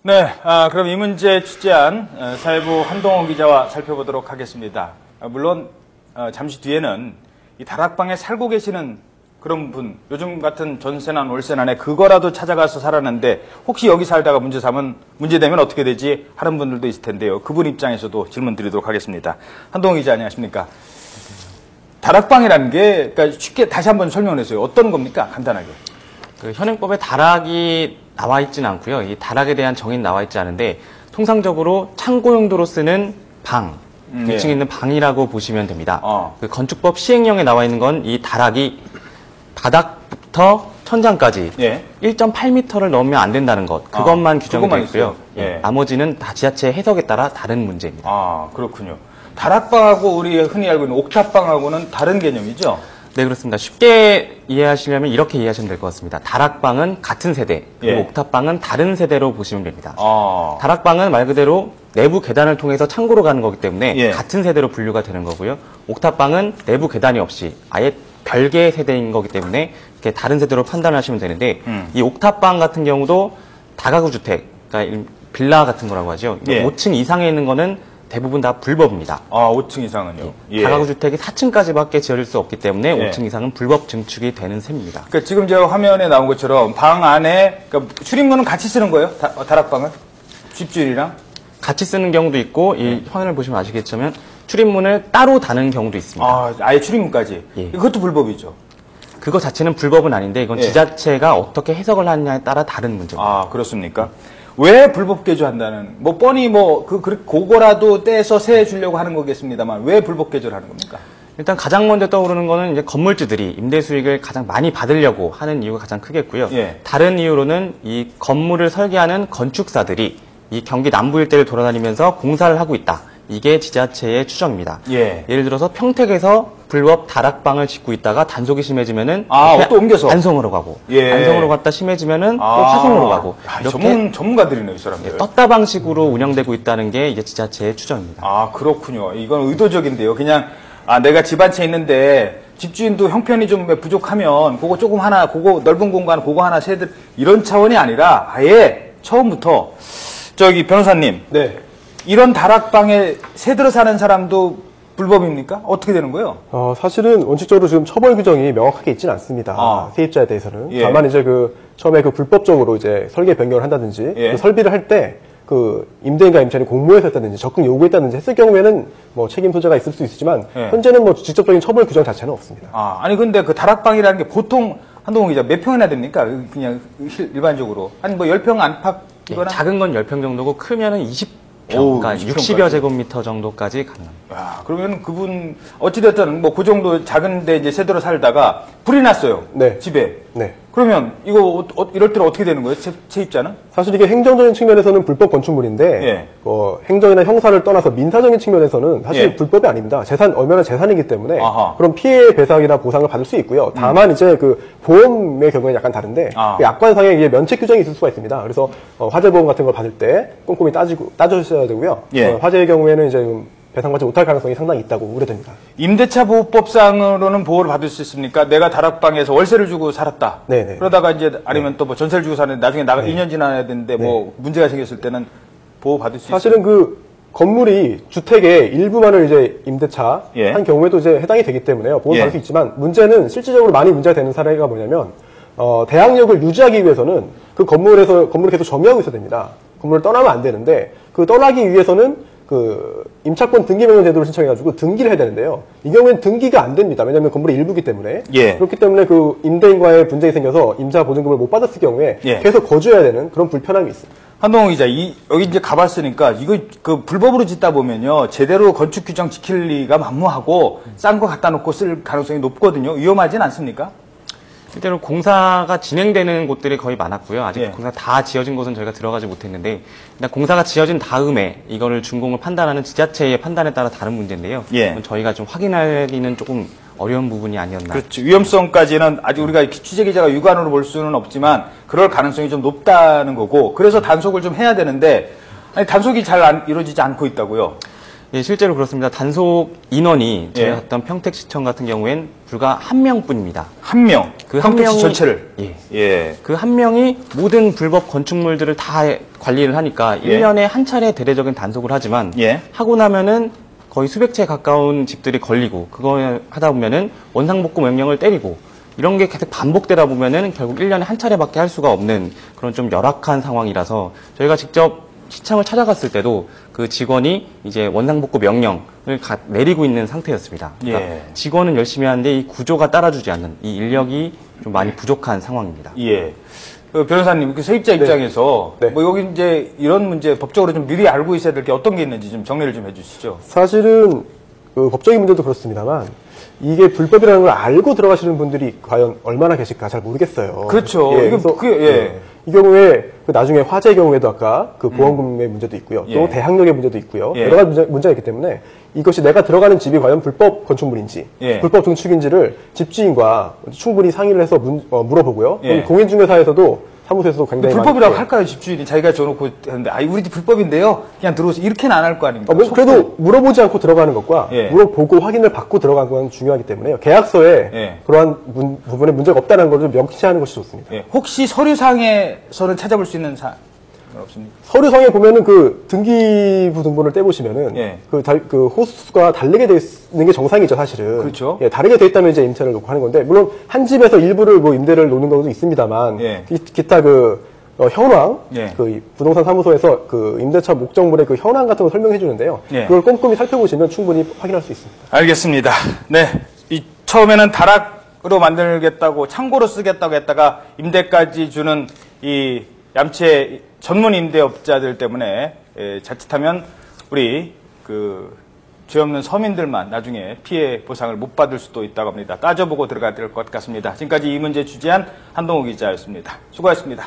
네, 그럼 이 문제 취재한 사회부 한동호 기자와 살펴보도록 하겠습니다. 물론 잠시 뒤에는 이 다락방에 살고 계시는 그런 분, 요즘 같은 전세난 월세난에 그거라도 찾아가서 살았는데 혹시 여기 살다가 문제되면 어떻게 되지 하는 분들도 있을 텐데요. 그분 입장에서도 질문 드리도록 하겠습니다. 한동호 기자 안녕하십니까? 다락방이라는 게 그러니까 쉽게 다시 한번 설명을 해주세요. 어떤 겁니까? 간단하게. 그 현행법에 다락이 나와 있지는 않고요. 이 다락에 대한 정의는 나와 있지 않은데 통상적으로 창고 용도로 쓰는 방, 2층에 있는 방이라고 보시면 됩니다. 그 건축법 시행령에 나와 있는 건 이 다락이 바닥부터 천장까지 1.8m를 넘으면 안 된다는 것, 그것만 규정이 되어 있고요. 나머지는 다 지자체 해석에 따라 다른 문제입니다. 아, 그렇군요. 다락방하고 우리 흔히 알고 있는 옥탑방하고는 다른 개념이죠? 네, 그렇습니다. 쉽게 이해하시려면 이렇게 이해하시면 될 것 같습니다. 다락방은 같은 세대, 그리고 옥탑방은 다른 세대로 보시면 됩니다. 다락방은 말 그대로 내부 계단을 통해서 창고로 가는 거기 때문에 같은 세대로 분류가 되는 거고요. 옥탑방은 내부 계단이 없이 아예 별개의 세대인 거기 때문에 이렇게 다른 세대로 판단하시면 되는데 이 옥탑방 같은 경우도 다가구 주택, 그러니까 빌라 같은 거라고 하죠. 5층 이상에 있는 거는 대부분 다 불법입니다. 5층 이상은요? 다가구 주택이 4층까지밖에 지어질 수 없기 때문에 5층 이상은 불법 증축이 되는 셈입니다. 그러니까 지금 제가 화면에 나온 것처럼 방 안에 그러니까 출입문은 같이 쓰는 거예요? 다락방은? 집주인이랑? 같이 쓰는 경우도 있고 이 화면을 보시면 아시겠지만 출입문을 따로 다는 경우도 있습니다. 아예 출입문까지? 이것도 불법이죠? 그거 자체는 불법은 아닌데 이건 지자체가 어떻게 해석을 하느냐에 따라 다른 문제입니다. 그렇습니까? 왜 불법 개조한다는, 뻔히 그거라도 떼서 세 주려고 하는 거겠습니다만, 왜 불법 개조를 하는 겁니까? 일단 가장 먼저 떠오르는 거는 이제 건물주들이 임대 수익을 가장 많이 받으려고 하는 이유가 가장 크겠고요. 다른 이유로는 이 건물을 설계하는 건축사들이 이 경기 남부 일대를 돌아다니면서 공사를 하고 있다. 이게 지자체의 추정입니다. 예를 들어서 평택에서 불법 다락방을 짓고 있다가 단속이 심해지면은 또 옮겨서 안성으로 가고 안성으로 갔다 심해지면은 또 화성으로 가고 이렇게 전문가들이네요, 이 사람들. 떴다 방식으로 운영되고 있다는 게 이제 지자체의 추정입니다. 그렇군요. 이건 의도적인데요. 그냥 내가 집 한 채 있는데 집주인도 형편이 좀 부족하면 그거 조금 하나, 그거 넓은 공간 그거 하나 세들 이런 차원이 아니라 아예 처음부터 저기 변호사님. 네. 이런 다락방에 새들어 사는 사람도 불법입니까? 어떻게 되는 거예요? 사실은 원칙적으로 지금 처벌 규정이 명확하게 있지는 않습니다. 세입자에 대해서는. 다만 이제 처음에 불법적으로 이제 설계 변경을 한다든지 설비를 할 때 임대인과 임차인이 공모해서 했다든지 적극 요구했다든지 했을 경우에는 책임 소재가 있을 수 있지만 현재는 직접적인 처벌 규정 자체는 없습니다. 아니 근데 그 다락방이라는 게 보통 한동훈 기자 몇 평이나 됩니까? 그냥 일반적으로 한 10평 안팎 이거나 작은 건 10평 정도고 크면은 그러니까 60여 제곱미터 정도까지 가능합니다. 그러면 그분 어찌됐든 그 정도 작은데 이제 새들어 살다가 불이 났어요. 집에. 그러면 이거 이럴 때는 어떻게 되는 거예요? 세입자는? 사실 이게 행정적인 측면에서는 불법 건축물인데 행정이나 형사를 떠나서 민사적인 측면에서는 사실 불법이 아닙니다. 얼마나 재산이기 때문에 그런 피해 배상이나 보상을 받을 수 있고요. 다만 이제 보험의 경우에는 약간 다른데 약관상에 면책 규정이 있을 수가 있습니다. 그래서 화재 보험 같은 걸 받을 때 꼼꼼히 따져주셔야 되고요. 화재의 경우에는 이제 배상받지 못할 가능성이 상당히 있다고 우려됩니다. 임대차 보호법상으로는 보호를 받을 수 있습니까? 내가 다락방에서 월세를 주고 살았다. 그러다가 이제 아니면 또 전세를 주고 사는데 나중에 2년 지나야 되는데 문제가 생겼을 때는 보호 받을 수 있습니까? 사실은 건물이 주택의 일부만을 이제 임대차 한 경우에도 이제 해당이 되기 때문에요. 보호를 받을 수 있지만 문제는 실질적으로 많이 문제가 되는 사례가 뭐냐면 대항력을 유지하기 위해서는 건물을 계속 점유하고 있어야 됩니다. 건물을 떠나면 안 되는데 떠나기 위해서는 임차권 등기명령 제도를 신청해가지고 등기를 해야 되는데요. 이 경우에는 등기가 안 됩니다. 왜냐하면 건물의 일부이기 때문에. 그렇기 때문에 임대인과의 분쟁이 생겨서 임차 보증금을 못 받았을 경우에 계속 거주해야 되는 그런 불편함이 있습니다. 한동훈 기자, 여기 이제 가봤으니까 이거 불법으로 짓다 보면요 제대로 건축 규정 지킬 리가 만무하고 싼 거 갖다 놓고 쓸 가능성이 높거든요. 위험하진 않습니까? 실제로 공사가 진행되는 곳들이 거의 많았고요. 아직 공사 다 지어진 곳은 저희가 들어가지 못했는데 일단 공사가 지어진 다음에 이거를 준공을 판단하는 지자체의 판단에 따라 다른 문제인데요. 저희가 좀 확인하기는 조금 어려운 부분이 아니었나. 그렇죠. 위험성까지는 아직 우리가 취재 기자가 육안으로 볼 수는 없지만 그럴 가능성이 좀 높다는 거고 그래서 단속을 좀 해야 되는데 단속이 잘 이루어지지 않고 있다고요. 예, 실제로 그렇습니다. 단속 인원이 제가 예. 갔던 평택시청 같은 경우엔 불과 한 명뿐입니다. 한 명. 그 한 명이 전체를. 예. 예. 그 한 명이 모든 불법 건축물들을 다 관리를 하니까 예. 1년에 한 차례 대대적인 단속을 하지만 예. 하고 나면은 거의 수백 채 가까운 집들이 걸리고 그거 하다 보면은 원상복구 명령을 때리고 이런 게 계속 반복되다 보면은 결국 1년에 한 차례밖에 할 수가 없는 그런 좀 열악한 상황이라서 저희가 직접 시청을 찾아갔을 때도 그 직원이 이제 원상복구 명령을 내리고 있는 상태였습니다. 그러니까 예. 직원은 열심히 하는데 이 구조가 따라주지 않는 이 인력이 좀 많이 부족한 상황입니다. 예. 그 변호사님, 그 세입자 입장에서 네. 뭐 여기 이제 이런 문제 법적으로 좀 미리 알고 있어야 될 게 어떤 게 있는지 좀 정리를 좀 해주시죠. 사실은 그 법적인 문제도 그렇습니다만 이게 불법이라는 걸 알고 들어가시는 분들이 과연 얼마나 계실까 잘 모르겠어요. 그렇죠. 예, 이게 그래서, 예. 이 경우에 그 나중에 화재의 경우에도 아까 그 보험금의 문제도 있고요. 또 예. 대항력의 문제도 있고요. 예. 여러 가지 문제가 있기 때문에 이것이 내가 들어가는 집이 과연 불법 건축물인지 예. 불법 증축인지를 집주인과 충분히 상의를 해서 물어보고요. 예. 공인중개사에서도 사무소에서도 굉장히 불법이라고 많이 할까요, 집주인이? 자기가 줘놓고 했는데, 우리 집 불법인데요? 그냥 들어오세요. 이렇게는 안 할 거 아닙니까? 그래도 물어보지 않고 들어가는 것과 예. 물어보고 확인을 받고 들어가는 건 중요하기 때문에요. 계약서에 예. 그러한 부분에 문제가 없다는 걸 좀 명시하는 것이 좋습니다. 예. 혹시 서류상에서는 찾아볼 수 있는 사항은 없습니까? 서류상에 보면은 그 등기부 등본을 떼보시면은 예. 그 호수가 다르게 돼 있는 게 정상이죠, 사실은. 그렇죠. 예, 다르게 돼 있다면 이제 임차를 놓고 하는 건데, 물론 한 집에서 일부를 뭐 임대를 놓는 경우도 있습니다만, 예. 기타 현황, 예. 그 부동산 사무소에서 그 임대차 목적물의 그 현황 같은 걸 설명해 주는데요. 예. 그걸 꼼꼼히 살펴보시면 충분히 확인할 수 있습니다. 알겠습니다. 네. 처음에는 다락으로 만들겠다고, 창고로 쓰겠다고 했다가 임대까지 주는 이 얌체 전문 임대업자들 때문에 자칫하면 우리 죄 없는 서민들만 나중에 피해 보상을 못 받을 수도 있다고 합니다. 따져보고 들어가야 될 것 같습니다. 지금까지 이 문제 취재한 한동호 기자였습니다. 수고하셨습니다.